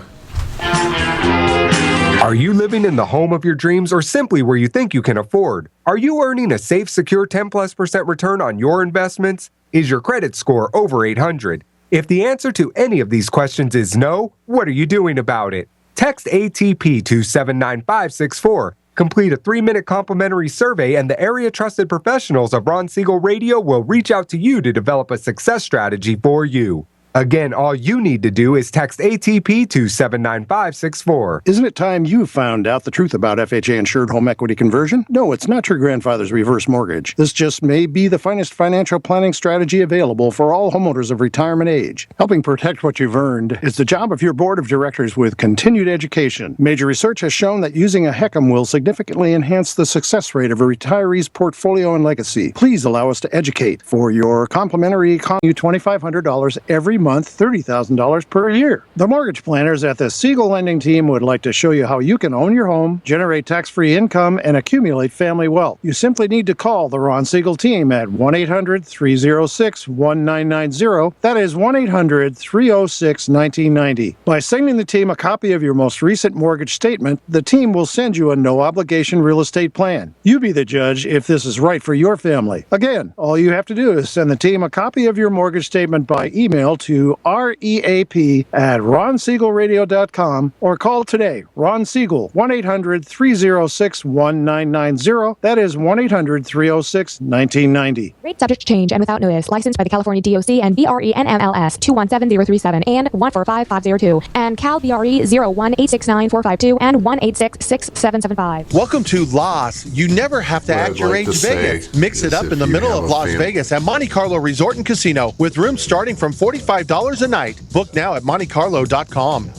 Are you living in the home of your dreams or simply where you think you can afford? Are you earning a safe, secure 10+% return on your investments? Is your credit score over 800? If the answer to any of these questions is no, what are you doing about it? Text ATP to 79564. Complete a 3-minute complimentary survey, and the area-trusted professionals of Ron Siegel Radio will reach out to you to develop a success strategy for you. Again, all you need to do is text ATP to 79564. Isn't it time you found out the truth about FHA-insured home equity conversion? No, it's not your grandfather's reverse mortgage. This just may be the finest financial planning strategy available for all homeowners of retirement age. Helping protect what you've earned is the job of your board of directors with continued education. Major research has shown that using a HECM will significantly enhance the success rate of a retiree's portfolio and legacy. Please allow us to educate. For your complimentary you $2,500 every month, $30,000 per year. The mortgage planners at the Siegel Lending Team would like to show you how you can own your home, generate tax-free income, and accumulate family wealth. You simply need to call the Ron Siegel Team at 1-800-306-1990. That is 1-800-306-1990. By sending the team a copy of your most recent mortgage statement, the team will send you a no-obligation real estate plan. You be the judge if this is right for your family. Again, all you have to do is send the team a copy of your mortgage statement by email to REAP@RonSiegelRadio.com or call today. Ron Siegel, 1-800-306-1990. That is 1-800-306-1990. Rate subject to change and without notice. Licensed by the California DOC and BRENMLS 217037 and 145502 and Cal BRE 0186945 and 1866775. Welcome to Las. You never have to act your age Vegas. Mix it up in the middle of Las Vegas at Monte Carlo Resort and Casino with rooms starting from $45 a night. Book now at MonteCarlo.com.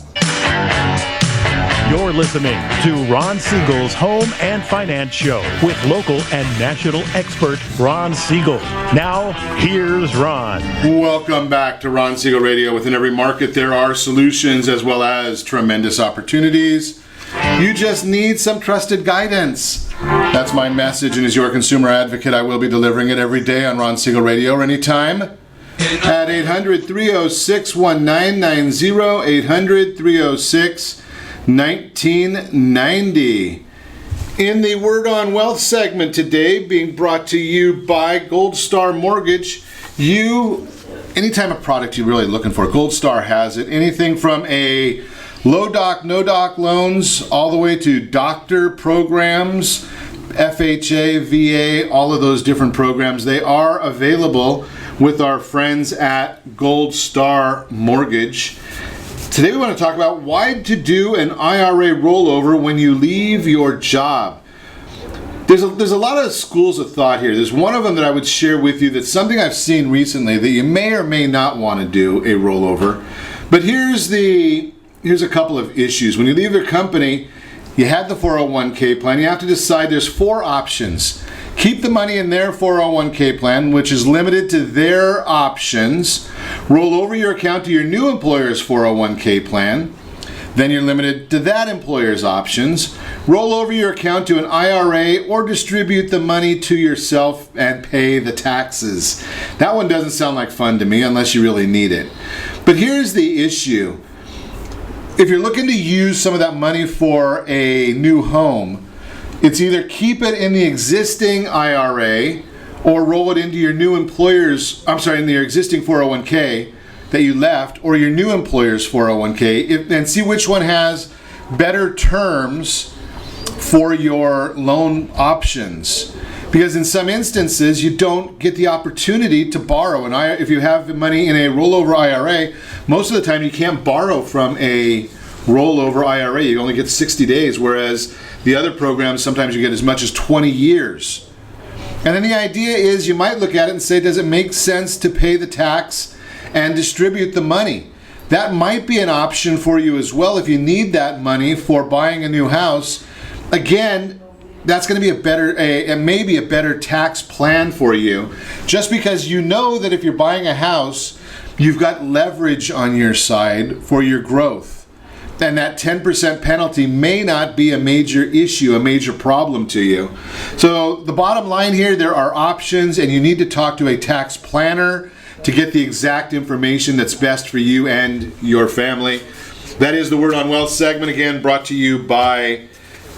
You're listening to Ron Siegel's Home and Finance Show with local and national expert Ron Siegel. Now, here's Ron. Welcome back to Ron Siegel Radio. Within every market, there are solutions as well as tremendous opportunities. You just need some trusted guidance. That's my message, and as your consumer advocate, I will be delivering it every day on Ron Siegel Radio or anytime at 800-306-1990, 800-306-1990. In the Word on Wealth segment today, being brought to you by Gold Star Mortgage, anytime a product you're really looking for, Gold Star has it. Anything from a low doc, no doc loans, all the way to doctor programs, FHA, VA, all of those different programs. They are available with our friends at Gold Star Mortgage. Today we want to talk about why to do an IRA rollover when you leave your job. There's a lot of schools of thought here. There's one of them that I would share with you that's something I've seen recently that you may or may not want to do a rollover. But here's a couple of issues. When you leave your company, You had the 401k plan. You have to decide there's 4 options. Keep the money in their 401k plan, which is limited to their options. Roll over your account to your new employer's 401k plan. Then you're limited to that employer's options. Roll over your account to an IRA or distribute the money to yourself and pay the taxes. That one doesn't sound like fun to me unless you really need it. But here's the issue. If you're looking to use some of that money for a new home, it's either keep it in the existing IRA or roll it into your new employer's, in your existing 401k that you left, or your new employer's 401k, and see which one has better terms for your loan options. Because in some instances, you don't get the opportunity to borrow. And if you have money in a rollover IRA, most of the time you can't borrow from a rollover IRA. You only get 60 days, whereas the other programs, sometimes you get as much as 20 years. And then the idea is you might look at it and say, does it make sense to pay the tax and distribute the money? That might be an option for you as well if you need that money for buying a new house. Again, that's going to be maybe a better tax plan for you, just because you know that if you're buying a house, you've got leverage on your side for your growth. And that 10% penalty may not be a major issue, a major problem to you. So the bottom line here, there are options, and you need to talk to a tax planner to get the exact information that's best for you and your family. That is the Word on Wealth segment, again brought to you by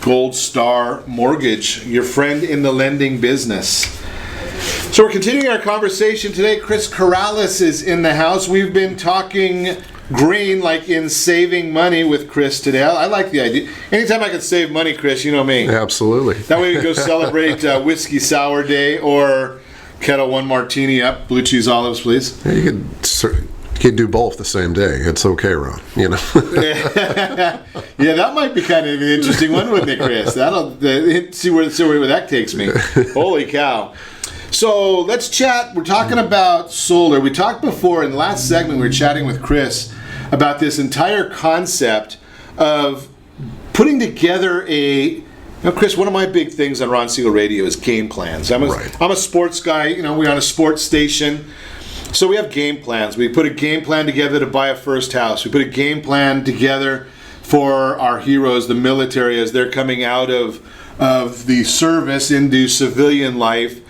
Gold Star Mortgage, your friend in the lending business. So we're continuing our conversation today. Chris Karalis is in the house. We've been talking green, like in saving money, with Chris today. I like the idea. Anytime I can save money, Chris, you know me. Absolutely. That way we can go celebrate Whiskey Sour Day or Kettle One Martini up, blue cheese olives, please. Yeah, you could do both the same day. It's okay, Ron. You know. Yeah, that might be kind of an interesting one, wouldn't it, Chris? See where that takes me. Holy cow! So let's chat. We're talking about solar. We talked before in the last segment. We were chatting with Chris about this entire concept of putting together Chris, one of my big things on Ron Siegel Radio is game plans. I'm a sports guy. We're on a sports station. So we have game plans. We put a game plan together to buy a first house. We put a game plan together for our heroes, the military, as they're coming out of the service into civilian life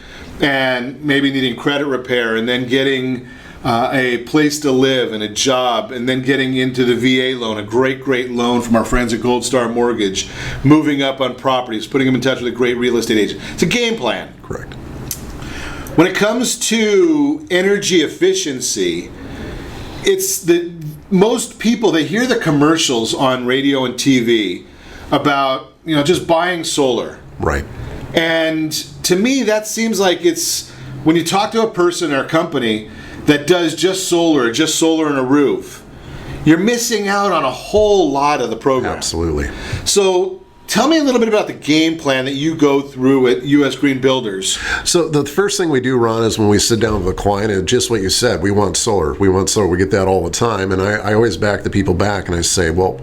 and maybe needing credit repair, and then getting a place to live and a job, and then getting into the VA loan, a great loan from our friends at Gold Star Mortgage, moving up on properties, putting them in touch with a great real estate agent. It's a game plan. Correct. When it comes to energy efficiency, it's most people, they hear the commercials on radio and TV about, just buying solar. Right. And to me, that seems like it's, when you talk to a person or a company that does just solar and a roof, you're missing out on a whole lot of the program. Absolutely. So tell me a little bit about the game plan that you go through at U.S. Green Builders. So the first thing we do, Ron, is when we sit down with a client, and just what you said, we want solar. We get that all the time. And I always back the people back and I say, well,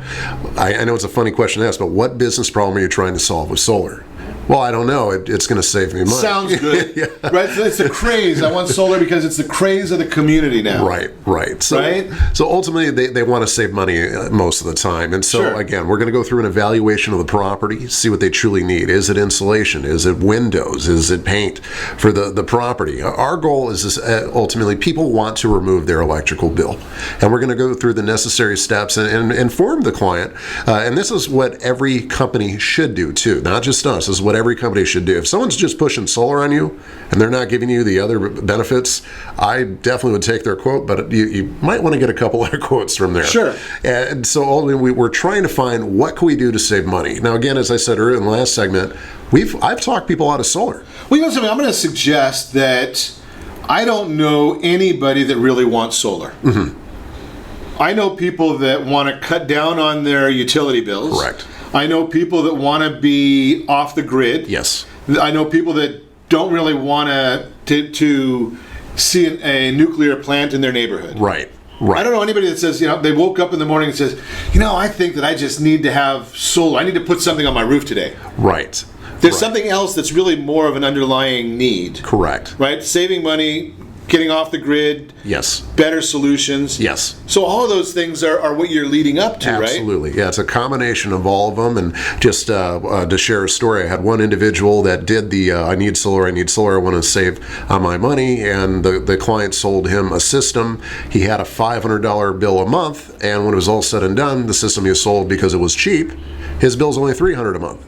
I know it's a funny question to ask, but what business problem are you trying to solve with solar? Well, I don't know. It's going to save me money. Sounds good. Yeah. Right? So it's the craze. I want solar because it's the craze of the community now. Right. So ultimately, they want to save money most of the time. And so, Again, we're going to go through an evaluation of the property, see what they truly need. Is it insulation? Is it windows? Is it paint for the property? Our goal is ultimately, people want to remove their electrical bill. And we're going to go through the necessary steps and inform the client. And this is what every company should do, too. Not just us. This is what every company should do. If someone's just pushing solar on you and they're not giving you the other benefits, I definitely would take their quote, but you might want to get a couple other quotes from there. Sure. And so ultimately, we're trying to find what can we do to save money. Now, again, as I said earlier in the last segment, I've talked people out of solar. Well, you know something, I'm going to suggest that I don't know anybody that really wants solar. Mm-hmm. I know people that want to cut down on their utility bills. Correct. I know people that want to be off the grid. Yes. I know people that don't really want to see a nuclear plant in their neighborhood. Right. Right. I don't know anybody that says, they woke up in the morning and says, I think that I just need to have solar. I need to put something on my roof today. Right. There's something else that's really more of an underlying need. Correct. Right? Saving money, getting off the grid. Yes. Better solutions. Yes. So all of those things are what you're leading up to, right? Absolutely. Yeah, it's a combination of all of them. And just to share a story, I had one individual that did the I need solar, I want to save my money, and the client sold him a system. He had a $500 bill a month, and when it was all said and done, the system he sold because it was cheap, his bill's only $300 a month.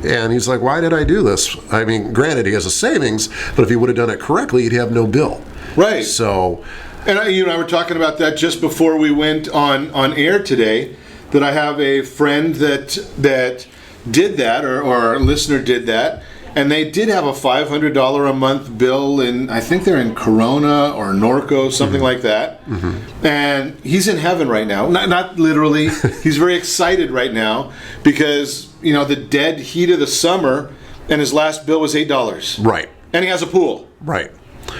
And he's like, why did I do this? I mean, granted, he has a savings, but if he would have done it correctly, he'd have no bill. Right. So... And I were talking about that just before we went on air today, that I have a friend that did that, or a listener did that, and they did have a $500 a month bill in, I think they're in Corona or Norco, something like that. Mm-hmm. And he's in heaven right now. Not literally. He's very excited right now because, the dead heat of the summer, and his last bill was $8. Right. And he has a pool. Right.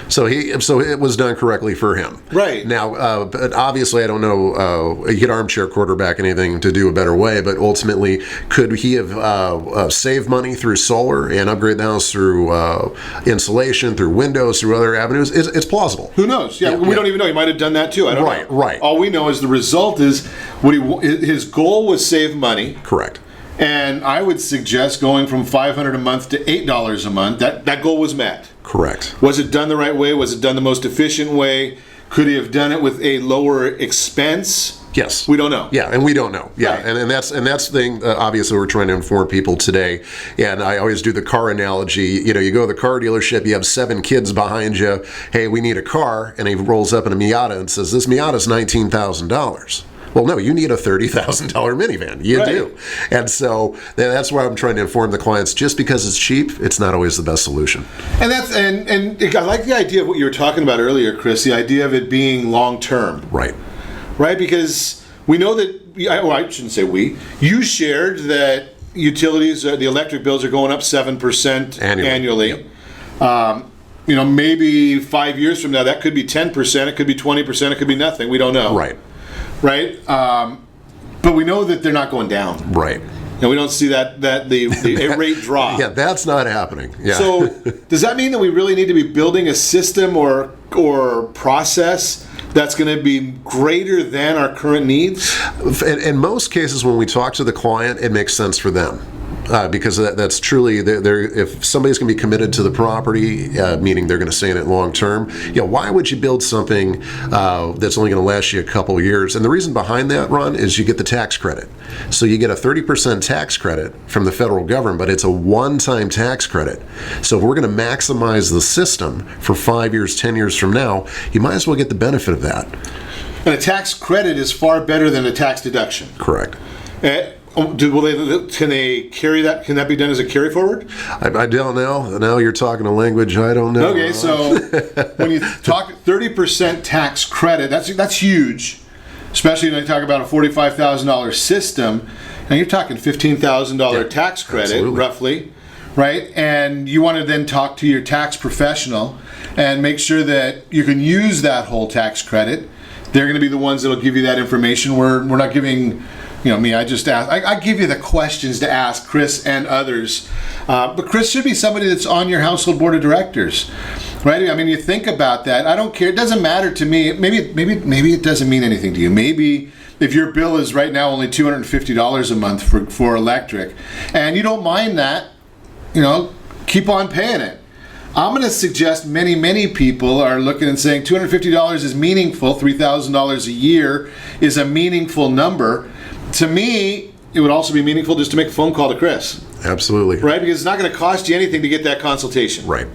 So it was done correctly for him. Right. Now, but obviously, I don't know, you could armchair quarterback anything to do a better way, but ultimately, could he have saved money through solar and upgrade the house through insulation, through windows, through other avenues? It's plausible. Who knows? Yeah, we don't even know. He might have done that too. I don't know. Right. All we know is the result is his goal was save money. Correct. And I would suggest going from $500 a month to $8 a month. That goal was met. Correct. Was it done the right way? Was it done the most efficient way? Could he have done it with a lower expense? Yes. We don't know. Yeah, and we don't know. Yeah, right. and that's the thing. Obviously, we're trying to inform people today. And I always do the car analogy. You go to the car dealership, you have 7 kids behind you. Hey, we need a car, and he rolls up in a Miata and says, "This Miata's $19,000." Well, no, you need a $30,000 minivan. You do. And so that's why I'm trying to inform the clients. Just because it's cheap, it's not always the best solution. And I like the idea of what you were talking about earlier, Chris, the idea of it being long-term. Right. Right? Because we know that, I shouldn't say we, you shared that utilities, the electric bills are going up 7% annually. Yep. Maybe 5 years from now, that could be 10%, it could be 20%, it could be nothing. We don't know. Right. Right? But we know that they're not going down. Right. And we don't see the rate drop. Yeah, that's not happening. Yeah. So does that mean that we really need to be building a system or process that's going to be greater than our current needs? In most cases, when we talk to the client, it makes sense for them. Because that's truly, if somebody's going to be committed to the property, meaning they're going to stay in it long term, why would you build something that's only going to last you a couple of years? And the reason behind that, Ron, is you get the tax credit. So you get a 30% tax credit from the federal government, but it's a one-time tax credit. So if we're going to maximize the system for 5 years, 10 years from now, you might as well get the benefit of that. And a tax credit is far better than a tax deduction. Correct. Can they carry that? Can that be done as a carry forward? I don't know. Now you're talking a language I don't know. Okay, so when you talk 30% tax credit, that's huge, especially when you talk about a $45,000 system. Now you're talking $15,000 tax credit, absolutely. Roughly, right? And you want to then talk to your tax professional and make sure that you can use that whole tax credit. They're going to be the ones that will give you that information. We're not giving. Me, I just ask. I give you the questions to ask Chris and others. But Chris should be somebody that's on your household board of directors, right? I mean, you think about that. I don't care. It doesn't matter to me. Maybe it doesn't mean anything to you. Maybe if your bill is right now only $250 a month for electric, and you don't mind that, keep on paying it. I'm going to suggest many people are looking and saying $250 is meaningful. $3,000 a year is a meaningful number. To me, it would also be meaningful just to make a phone call to Chris. Absolutely. Right? Because it's not going to cost you anything to get that consultation. Right.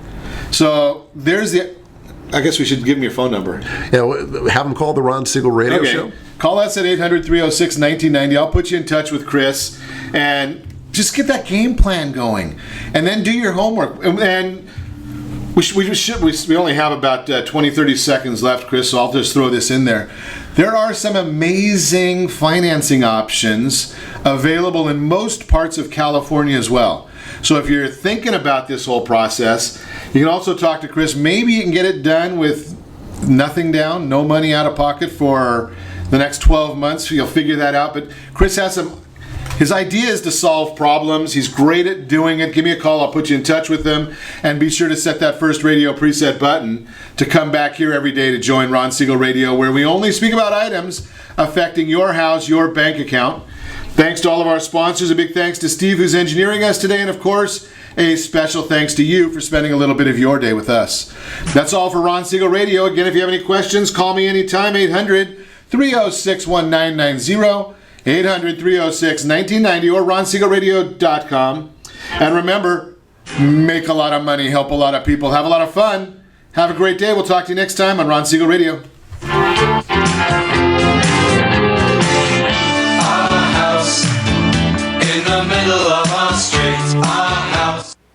So I guess we should give him your phone number. Yeah, have him call the Ron Siegel radio show. Call us at 800-306-1990. I'll put you in touch with Chris and just get that game plan going. And then do your homework. And we only have about 20-30 seconds left, Chris, so I'll just throw this in there. There are some amazing financing options available in most parts of California as well. So if you're thinking about this whole process, you can also talk to Chris. Maybe you can get it done with nothing down, no money out of pocket for the next 12 months. You'll figure that out. But Chris has his idea is to solve problems. He's great at doing it. Give me a call. I'll put you in touch with him. And be sure to set that first radio preset button to come back here every day to join Ron Siegel Radio, where we only speak about items affecting your house, your bank account. Thanks to all of our sponsors. A big thanks to Steve, who's engineering us today. And of course, a special thanks to you for spending a little bit of your day with us. That's all for Ron Siegel Radio. Again, if you have any questions, call me anytime, 800-306-1990, 800-306-1990, or ronsiegelradio.com. And remember, make a lot of money, help a lot of people, have a lot of fun. Have a great day. We'll talk to you next time on Ron Siegel Radio.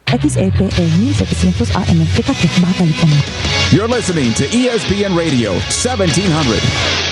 XLPE 1700 AM Kita Bata Lipomo. You're listening to ESPN Radio 1700.